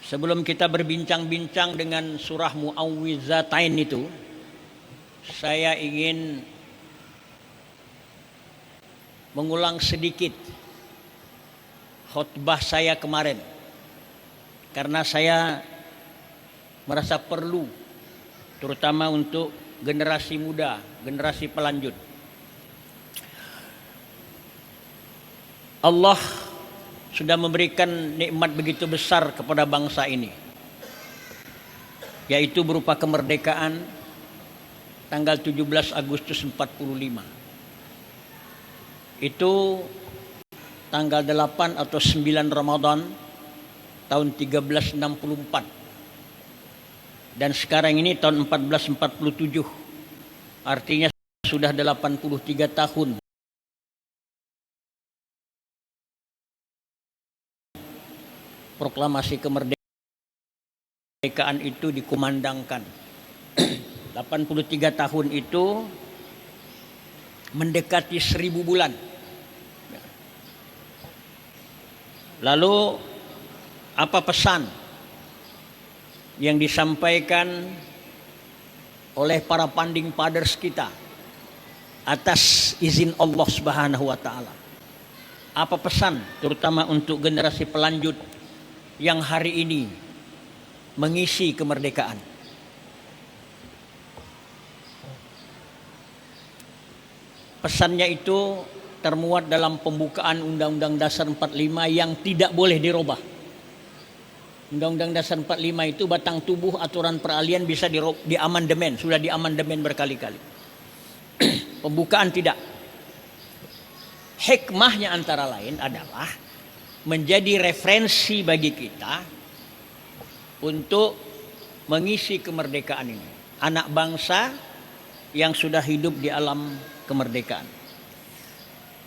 Sebelum kita berbincang-bincang dengan surah Mu'awwizatain itu, saya ingin mengulang sedikit khutbah saya kemarin. Karena saya merasa perlu, terutama untuk generasi muda, generasi pelanjut. Allah sudah memberikan nikmat begitu besar kepada bangsa ini, yaitu berupa kemerdekaan tanggal 17 Agustus 45. Itu tanggal 8 atau 9 Ramadan tahun 1364. Dan sekarang ini tahun 1447. Artinya sudah 83 tahun proklamasi kemerdekaan itu dikumandangkan. 83 tahun itu mendekati 1000 bulan. Lalu apa pesan yang disampaikan oleh para founding fathers kita atas izin Allah Subhanahu wa taala? Apa pesan terutama untuk generasi pelanjut yang hari ini mengisi kemerdekaan? Pesannya itu termuat dalam pembukaan Undang-Undang Dasar 45 yang tidak boleh dirubah. Undang-Undang Dasar 45 itu batang tubuh aturan peralihan bisa diamandemen, sudah diamandemen berkali-kali. Pembukaan tidak. Hikmahnya antara lain adalah menjadi referensi bagi kita untuk mengisi kemerdekaan ini. Anak bangsa yang sudah hidup di alam kemerdekaan.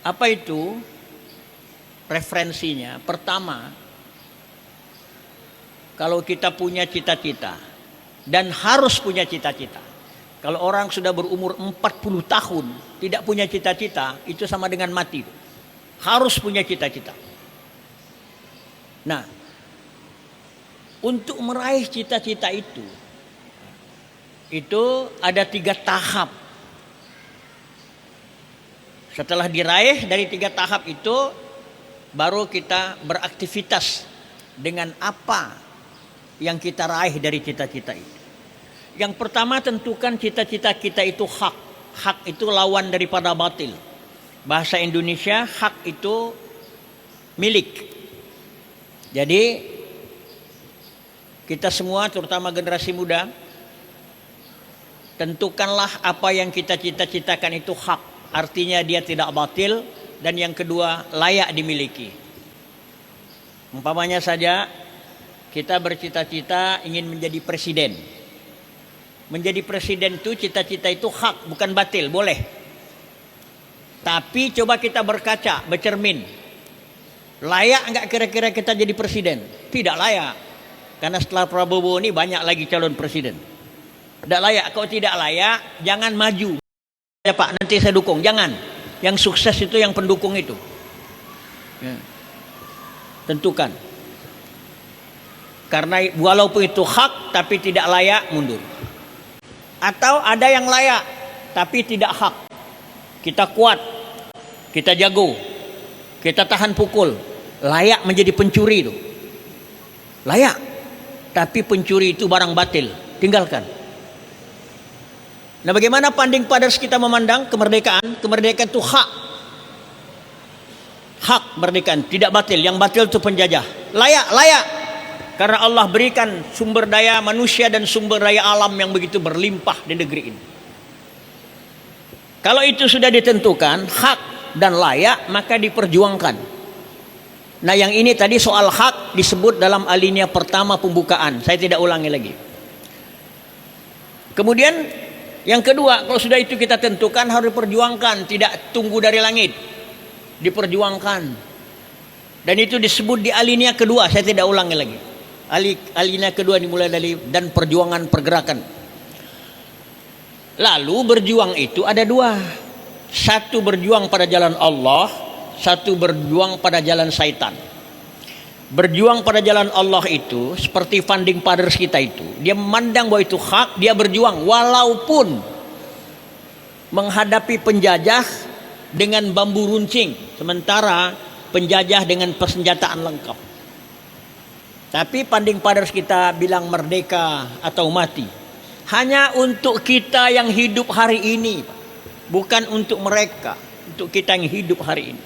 Apa itu referensinya? Pertama, kalau kita punya cita-cita dan harus punya cita-cita. Kalau orang sudah berumur 40 tahun tidak punya cita-cita, itu sama dengan mati. Harus punya cita-cita. Nah, untuk meraih cita-cita itu ada 3 tahap. Setelah diraih dari 3 tahap itu, baru kita beraktivitas dengan apa yang kita raih dari cita-cita itu. Yang pertama, tentukan cita-cita kita itu hak. Hak itu lawan daripada batil. Bahasa Indonesia, hak itu milik. Jadi kita semua, terutama generasi muda, tentukanlah apa yang kita cita-citakan itu hak. Artinya dia tidak batil, dan yang kedua layak dimiliki. Umpamanya saja kita bercita-cita ingin menjadi presiden. Menjadi presiden itu cita-cita itu hak, bukan batil, boleh. Tapi coba kita berkaca, bercermin. Layak enggak kira-kira kita jadi presiden? Tidak layak. Karena setelah Prabowo ini banyak lagi calon presiden. Tidak layak. Kalau tidak layak, jangan maju. Ya Pak, nanti saya dukung. Jangan. Yang sukses itu yang pendukung itu. Ya. Tentukan. Karena walaupun itu hak tapi tidak layak, mundur. Atau ada yang layak tapi tidak hak. Kita kuat, kita jago, kita tahan pukul, layak menjadi pencuri itu. Layak. Tapi pencuri itu barang batil, tinggalkan. Nah, bagaimana founding fathers kita memandang kemerdekaan? Kemerdekaan itu hak. Hak kemerdekaan, tidak batil. Yang batil itu penjajah. Layak, layak. Karena Allah berikan sumber daya manusia dan sumber daya alam yang begitu berlimpah di negeri ini. Kalau itu sudah ditentukan, hak dan layak, maka diperjuangkan. Nah, yang ini tadi soal hak disebut dalam alinea pertama pembukaan. Saya tidak ulangi lagi. Kemudian yang kedua, kalau sudah itu kita tentukan, harus diperjuangkan, tidak tunggu dari langit. Diperjuangkan. Dan itu disebut di alinea kedua, saya tidak ulangi lagi. Alinea kedua dimulai dari dan perjuangan pergerakan. Lalu berjuang itu ada 2. Satu berjuang pada jalan Allah, satu berjuang pada jalan syaitan. berjuang pada jalan Allah itu seperti founding fathers kita itu, dia memandang bahwa itu hak, dia berjuang walaupun menghadapi penjajah dengan bambu runcing, sementara penjajah dengan persenjataan lengkap. Tapi founding fathers kita bilang merdeka atau mati hanya untuk kita yang hidup hari ini, bukan untuk mereka, untuk kita yang hidup hari ini.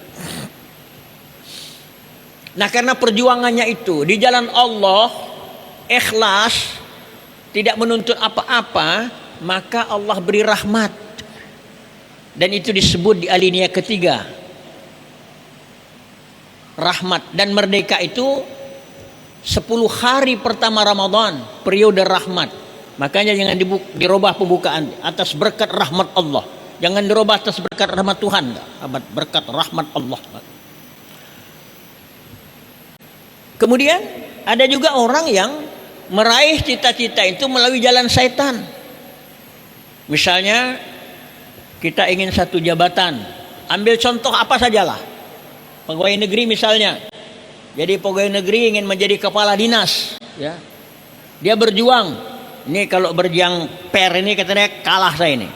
Nah, karena perjuangannya itu di jalan Allah, ikhlas, tidak menuntut apa-apa, maka Allah beri rahmat. Dan itu disebut di alinea ketiga. Rahmat dan merdeka itu 10 hari pertama Ramadan, periode rahmat. Makanya jangan dirubah pembukaan atas berkat rahmat Allah. Jangan dirubah atas berkat rahmat Tuhan, berkat rahmat Allah. Kemudian ada juga orang yang meraih cita-cita itu melalui jalan syaitan. Misalnya kita ingin satu jabatan, ambil contoh apa sajalah, pegawai negeri misalnya. Jadi pegawai negeri ingin menjadi kepala dinas, ya. Dia berjuang. Ini kalau berjuang ini katanya kalah saya ini.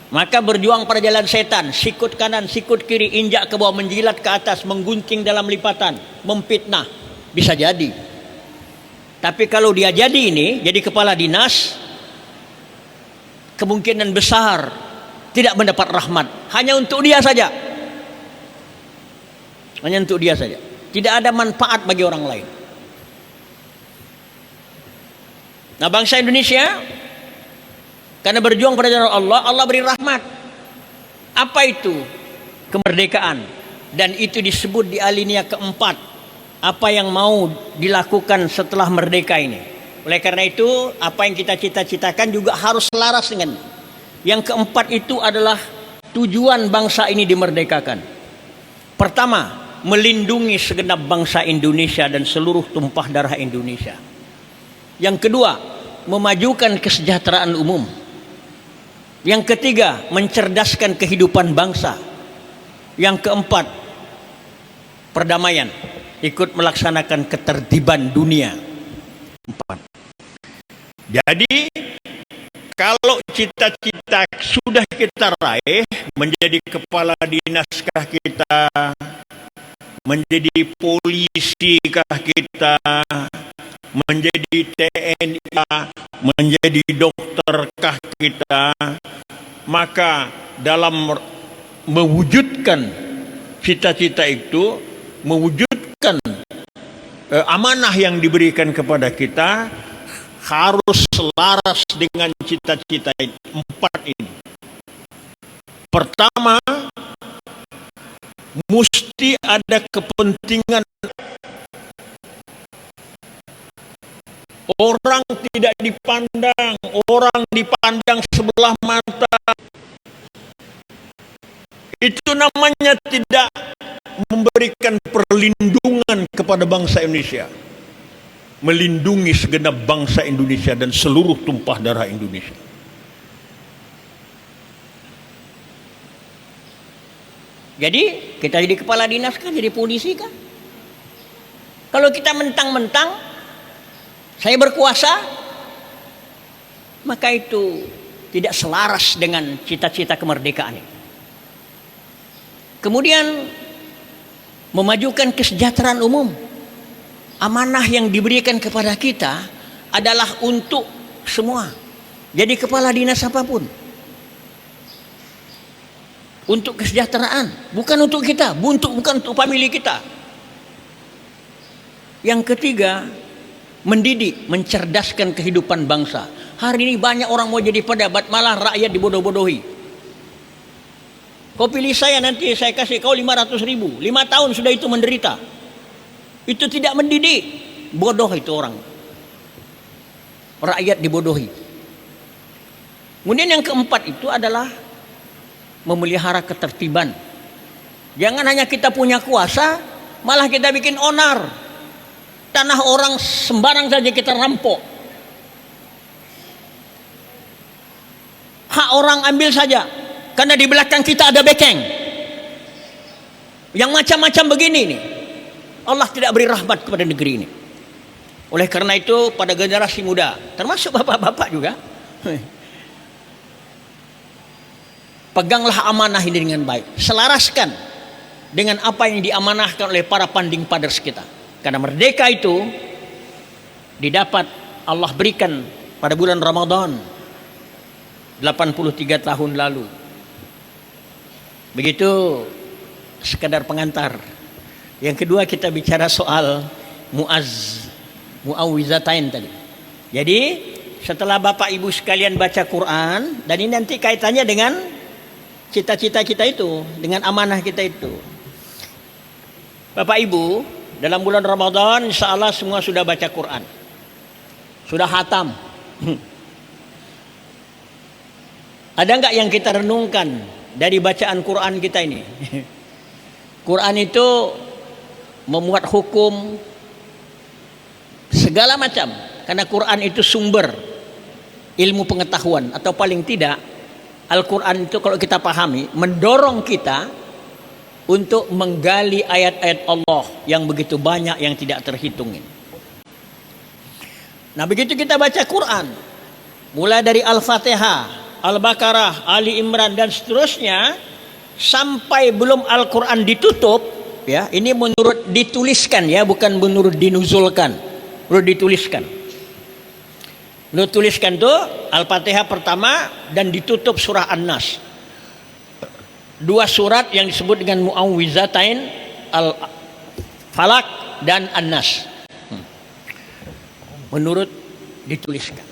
Maka berjuang pada jalan setan, sikut kanan, sikut kiri, injak ke bawah, menjilat ke atas, menggunting dalam lipatan, memfitnah. Bisa jadi. Tapi kalau dia jadi ini, jadi kepala dinas, kemungkinan besar tidak mendapat rahmat. Hanya untuk dia saja. Hanya untuk dia saja. Tidak ada manfaat bagi orang lain. Nah, bangsa Indonesia karena berjuang pada jalan Allah, Allah beri rahmat. Apa itu? Kemerdekaan. Dan itu disebut di alinea keempat. Apa yang mau dilakukan setelah merdeka ini. Oleh karena itu, apa yang kita cita-citakan juga harus selaras dengan. Yang keempat itu adalah tujuan bangsa ini dimerdekakan. Pertama, melindungi segenap bangsa Indonesia dan seluruh tumpah darah Indonesia. Yang kedua, memajukan kesejahteraan umum. Yang ketiga, mencerdaskan kehidupan bangsa. Yang keempat, perdamaian. Ikut melaksanakan ketertiban dunia. 4. Jadi kalau cita-cita sudah kita raih, menjadi kepala dinaskah kita, menjadi polisikah kita, menjadi TNI, menjadi dokterkah kita, maka dalam mewujudkan cita-cita itu, mewujudkan amanah yang diberikan kepada kita harus selaras dengan cita-cita 4 ini. Pertama, mesti ada kepentingan. Orang tidak dipandang, orang dipandang sebelah mata. Itu namanya tidak memberikan perlindungan kepada bangsa Indonesia. Melindungi segenap bangsa Indonesia dan seluruh tumpah darah Indonesia. Jadi kita jadi kepala dinas kan, jadi polisi kan. Kalau kita mentang-mentang saya berkuasa, maka itu tidak selaras dengan cita-cita kemerdekaan ini. Kemudian memajukan kesejahteraan umum. Amanah yang diberikan kepada kita adalah untuk semua. Jadi kepala dinas apapun, untuk kesejahteraan, bukan untuk kita, bukan untuk famili kita. Yang ketiga, mendidik, mencerdaskan kehidupan bangsa. Hari ini banyak orang mau jadi pejabat, malah rakyat dibodoh-bodohi. Kau pilih saya, nanti saya kasih kau 500.000. 5 tahun sudah itu menderita. Itu tidak mendidik. Bodoh itu orang. Rakyat dibodohi. Kemudian yang keempat itu adalah memelihara ketertiban. Jangan hanya kita punya kuasa, malah kita bikin onar. Tanah orang sembarang saja kita rampok. Hak orang ambil saja. Karena di belakang kita ada bekeng yang macam-macam begini nih. Allah tidak beri rahmat kepada negeri ini. Oleh karena itu pada generasi muda, termasuk bapak-bapak juga, peganglah amanah ini dengan baik. Selaraskan dengan apa yang diamanahkan oleh para founding fathers kita. Karena merdeka itu didapat Allah berikan pada bulan Ramadan 83 tahun lalu. Begitu sekadar pengantar. Yang kedua kita bicara soal muawwizatain tadi. Jadi setelah Bapak Ibu sekalian baca Quran, dan ini nanti kaitannya dengan cita-cita kita itu, dengan amanah kita itu. Bapak Ibu, dalam bulan Ramadan insya Allah semua sudah baca Quran, sudah hatam. Ada nggak yang kita renungkan dari bacaan Quran kita ini? Quran itu memuat hukum segala macam, karena Quran itu sumber ilmu pengetahuan, atau paling tidak Al-Quran itu kalau kita pahami mendorong kita untuk menggali ayat-ayat Allah yang begitu banyak yang tidak terhitungin. Nah begitu kita baca Quran, mulai dari Al-Fatihah, Al-Baqarah, Ali Imran dan seterusnya, sampai belum Al-Quran ditutup, ya ini menurut dituliskan ya, bukan menurut dinuzulkan, menurut dituliskan. Menurut tuliskan tuh Al-Fatihah pertama dan ditutup surah An-Nas. Dua surat yang disebut dengan muawwizatain, Al-Falaq dan An-Nas. Menurut dituliskan.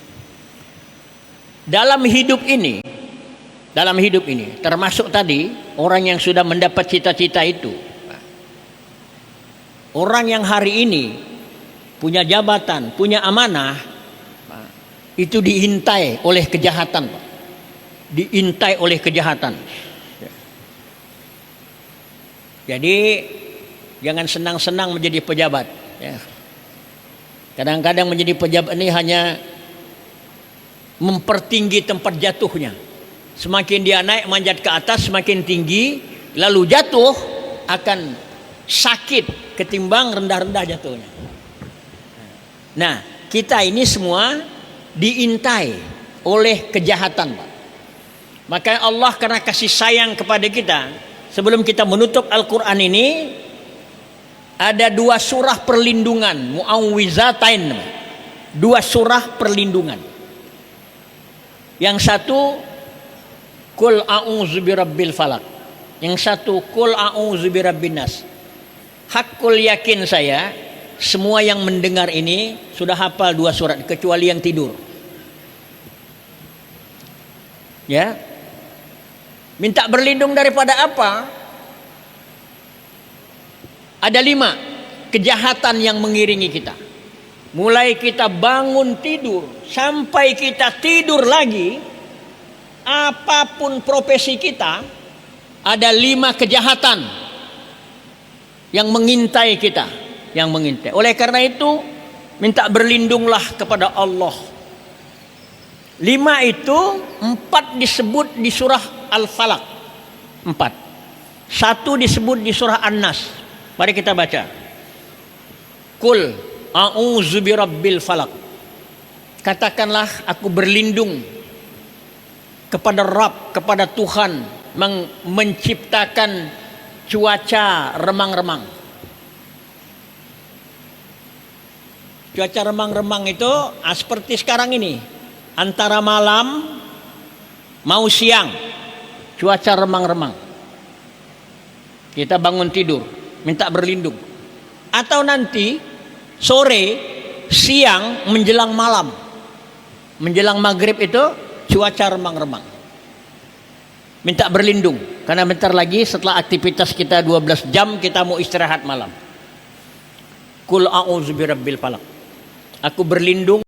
Dalam hidup ini termasuk tadi orang yang sudah mendapat cita-cita itu, orang yang hari ini punya jabatan, punya amanah, itu diintai oleh kejahatan, Pak. Diintai oleh kejahatan. Jadi jangan senang-senang menjadi pejabat. Ya. Kadang-kadang menjadi pejabat ini hanya mempertinggi tempat jatuhnya. Semakin dia naik manjat ke atas, semakin tinggi, lalu jatuh akan sakit ketimbang rendah-rendah jatuhnya. Nah, kita ini semua diintai oleh kejahatan, Pak. Maka Allah karena kasih sayang kepada kita, sebelum kita menutup Al-Quran ini ada dua surah perlindungan, muawwizatain, dua surah perlindungan. Yang satu Qul a'udzu birabbil falaq, yang satu Qul a'udzu birabbin nas. Hakul yakin saya semua yang mendengar ini sudah hafal dua surat, kecuali yang tidur. Ya. Minta berlindung daripada apa? Ada 5 kejahatan yang mengiringi kita. Mulai kita bangun tidur sampai kita tidur lagi, apapun profesi kita, ada 5 kejahatan yang mengintai kita, yang mengintai. Oleh karena itu, minta berlindunglah kepada Allah. 5 itu, 4 disebut di surah Al-Falaq. 4. 1 disebut di surah An-Nas. Mari kita baca. Qul a'udzu birabbil falaq. Katakanlah aku berlindung kepada Rabb, kepada Tuhan menciptakan cuaca remang-remang. Cuaca remang-remang itu seperti sekarang ini, antara malam mau siang, cuaca remang-remang. Kita bangun tidur, minta berlindung. Atau nanti sore, siang, menjelang malam, menjelang maghrib itu cuaca remang-remang. Minta berlindung, karena bentar lagi setelah aktivitas kita 12 jam kita mau istirahat malam. Qul a'udzu birabbil falaq. Aku berlindung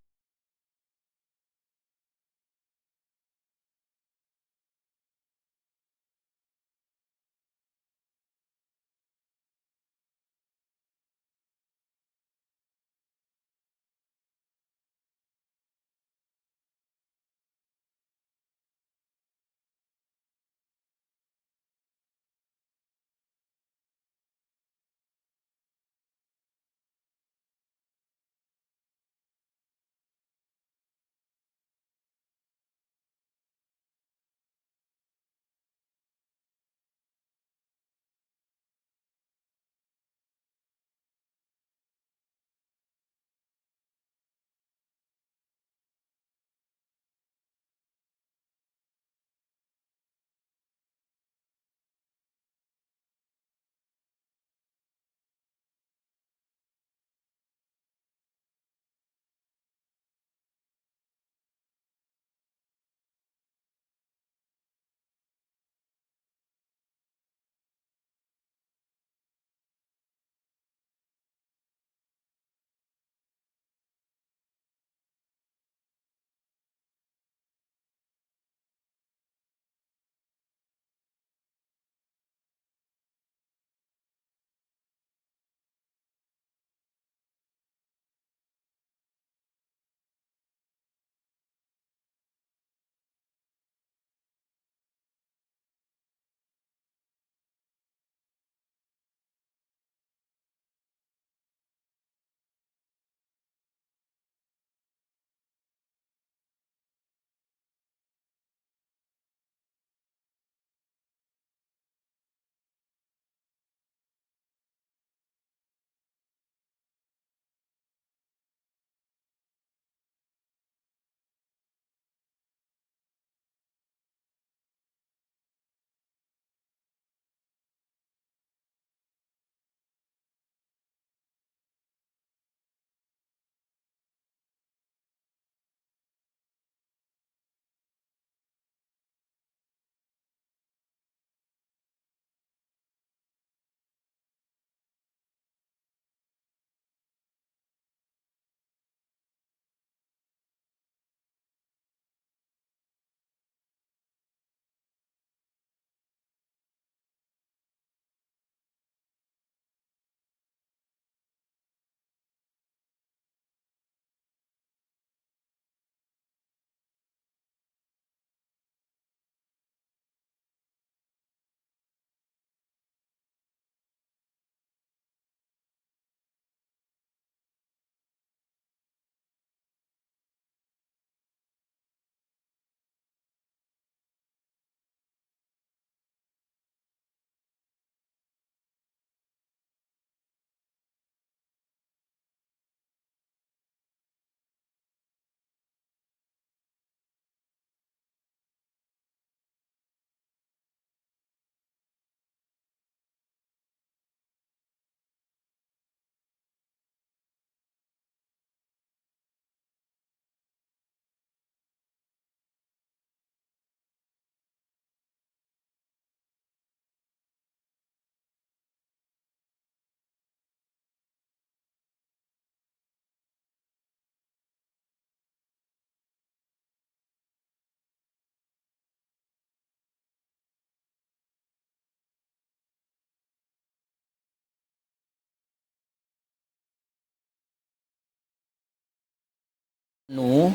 Nuh,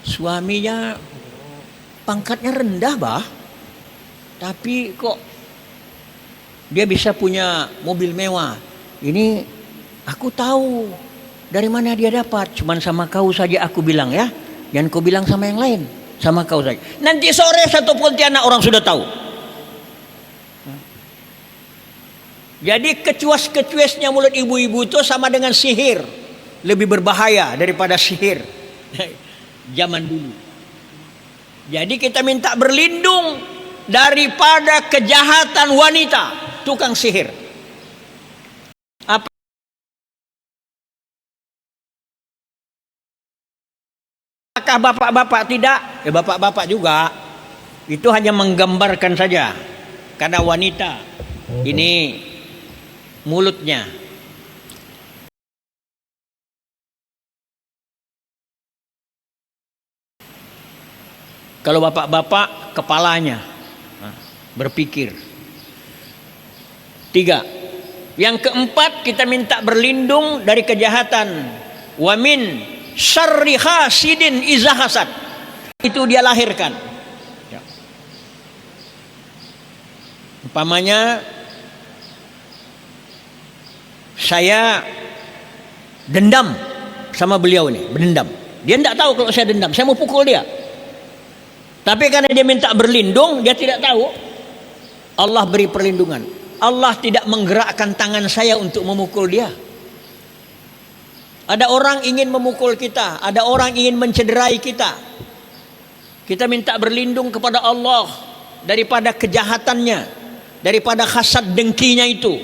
suaminya pangkatnya rendah, bah. Tapi kok dia bisa punya mobil mewah. Ini aku tahu dari mana dia dapat. Cuman sama kau saja aku bilang ya. Jangan kau bilang sama yang lain. Sama kau saja. Nanti sore satu Pontianak orang sudah tahu. Jadi kecuas-kecuasnya mulut ibu-ibu itu sama dengan sihir. Lebih berbahaya daripada sihir zaman dulu. Jadi kita minta berlindung daripada kejahatan wanita tukang sihir. Apakah bapak-bapak tidak? Ya bapak-bapak juga. Itu hanya menggambarkan saja. Karena wanita ini mulutnya. Kalau bapak-bapak kepalanya berpikir. 3. Yang keempat kita minta berlindung dari kejahatan. Wa min syarri hasidin iza hasad. Itu dia lahirkan. Ya. Umpamanya saya dendam sama beliau ini, berdendam. Dia tidak tahu kalau saya dendam, saya mau pukul dia. Tapi karena dia minta berlindung, dia tidak tahu. Allah beri perlindungan. Allah tidak menggerakkan tangan saya untuk memukul dia. Ada orang ingin memukul kita, ada orang ingin mencederai kita. Kita minta berlindung kepada Allah daripada kejahatannya, daripada hasad dengkinya itu,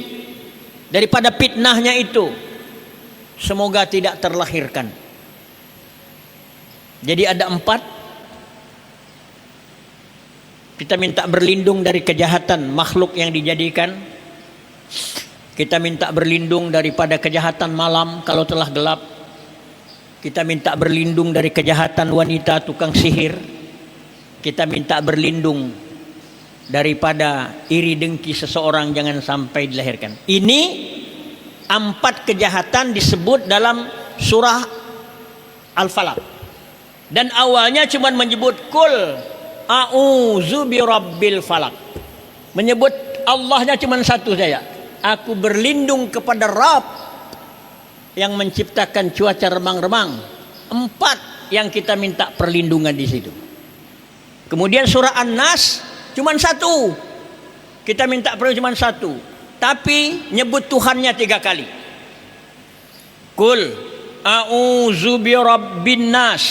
daripada fitnahnya itu. Semoga tidak terlahirkan. Jadi ada 4. Kita minta berlindung dari kejahatan makhluk yang dijadikan. Kita minta berlindung daripada kejahatan malam kalau telah gelap. Kita minta berlindung dari kejahatan wanita tukang sihir. Kita minta berlindung daripada iri dengki seseorang jangan sampai dilahirkan. Ini 4 kejahatan disebut dalam surah Al-Falaq. Dan awalnya cuma menyebut kul a'udzu birabbil falaq. Menyebut Allahnya cuma satu saja. Aku berlindung kepada Rabb yang menciptakan cuaca remang-remang. 4 yang kita minta perlindungan di situ. Kemudian surah An-Nas cuma 1. Kita minta perlindungan cuma 1. Tapi nyebut Tuhannya 3 kali. Kul a'udzu birabbin nas.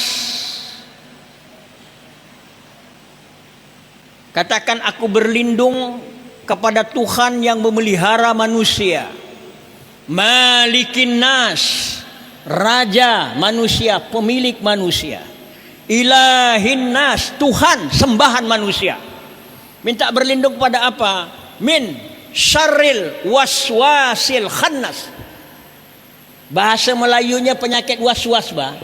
Katakan aku berlindung kepada Tuhan yang memelihara manusia. Malikin nas, raja manusia, pemilik manusia. Ilahin nas, Tuhan sembahan manusia. Minta berlindung kepada apa? Min syarril waswasil khannas. Bahasa Melayunya penyakit waswas, bah.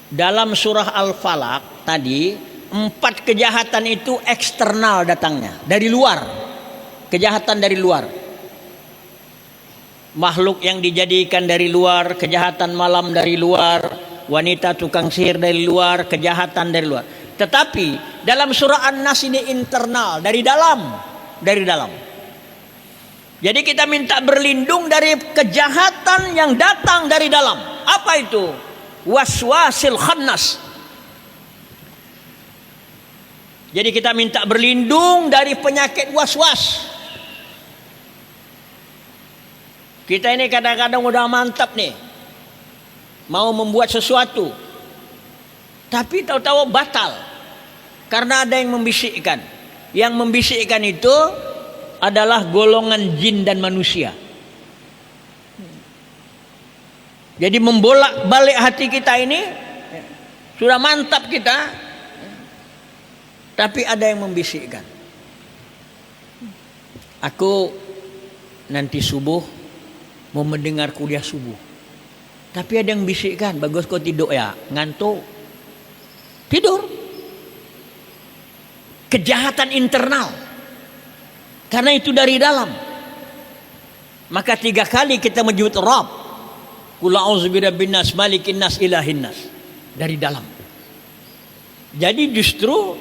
Dalam surah Al-Falaq tadi 4 kejahatan itu eksternal datangnya, dari luar. Kejahatan dari luar. Makhluk yang dijadikan dari luar, kejahatan malam dari luar, wanita tukang sihir dari luar, kejahatan dari luar. Tetapi dalam surah An-Nas ini internal, dari dalam, dari dalam. Jadi kita minta berlindung dari kejahatan yang datang dari dalam. Apa itu? Waswasil khannas. Jadi kita minta berlindung dari penyakit waswas. Kita ini kadang-kadang udah mantap nih, mau membuat sesuatu, tapi tahu-tahu batal karena ada yang membisikkan. Yang membisikkan itu adalah golongan jin dan manusia. Jadi membolak-balik hati kita ini, sudah mantap kita, tapi ada yang membisikkan. Aku nanti subuh mau mendengar kuliah subuh, tapi ada yang bisikkan, bagus kau tidur ya, ngantuk, tidur. Kejahatan internal, karena itu dari dalam. Maka 3 kali kita menyebut Rabb. Qul a'udzu birabbin nas, malikin nas, ilahin nas. Dari dalam. Jadi justru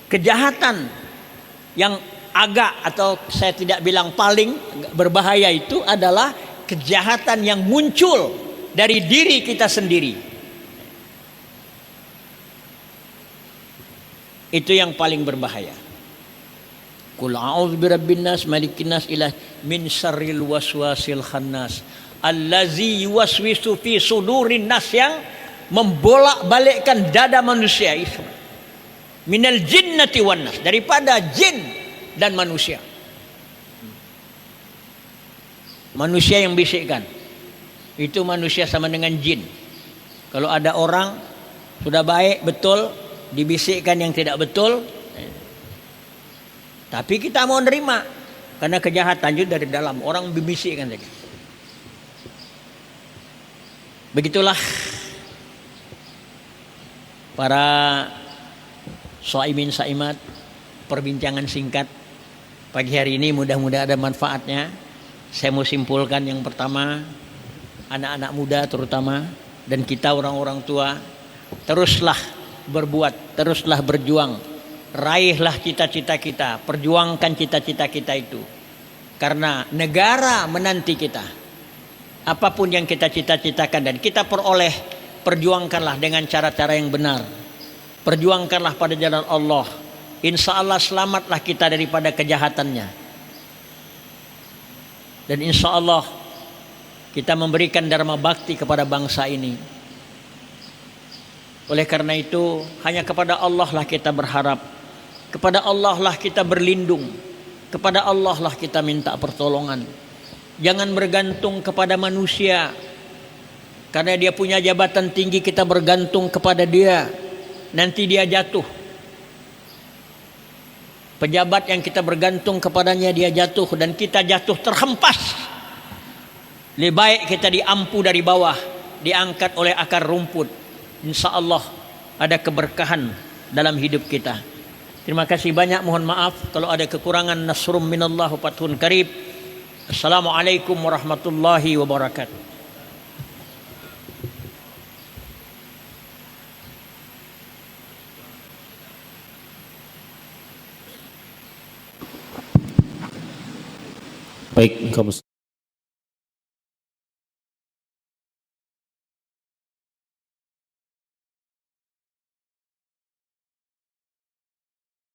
kejahatan yang agak atau saya tidak bilang paling berbahaya itu adalah kejahatan yang muncul dari diri kita sendiri. Itu yang paling berbahaya. Qul a'udzu birabbin nas, malikin nas, ilah min syarril waswasil khannas allazi yuwaswisu fi sudurin nas, yang membolak-balikkan dada manusia itu. Minal jinnati wan nas, daripada jin dan manusia. Manusia yang bisikkan itu manusia sama dengan jin. Kalau ada orang sudah baik betul dibisikkan yang tidak betul, tapi kita mau nerima karena kejahatan itu dari dalam, orang bibisikkan saja. Begitulah para shaimin saimat, perbincangan singkat pagi hari ini, mudah-mudahan ada manfaatnya. Saya mau simpulkan yang pertama, anak-anak muda terutama dan kita orang-orang tua, teruslah berbuat, teruslah berjuang, raihlah cita-cita kita, perjuangkan cita-cita kita itu, karena negara menanti kita. Apapun yang kita cita-citakan dan kita peroleh, perjuangkanlah dengan cara-cara yang benar, perjuangkanlah pada jalan Allah. Insya Allah selamatlah kita daripada kejahatannya, dan insya Allah kita memberikan dharma bakti kepada bangsa ini. Oleh karena itu, hanya kepada Allah lah kita berharap, kepada Allah lah kita berlindung, kepada Allah lah kita minta pertolongan. Jangan bergantung kepada manusia, karena dia punya jabatan tinggi, kita bergantung kepada dia, nanti dia jatuh. Pejabat yang kita bergantung kepadanya dia jatuh, dan kita jatuh terhempas. Lebih baik kita diampu dari bawah, diangkat oleh akar rumput. Insya Allah ada keberkahan dalam hidup kita. Terima kasih banyak, mohon maaf kalau ada kekurangan. Nasrum minallah wa fathun qarib. Assalamualaikum warahmatullahi wabarakatuh. Baik, kaum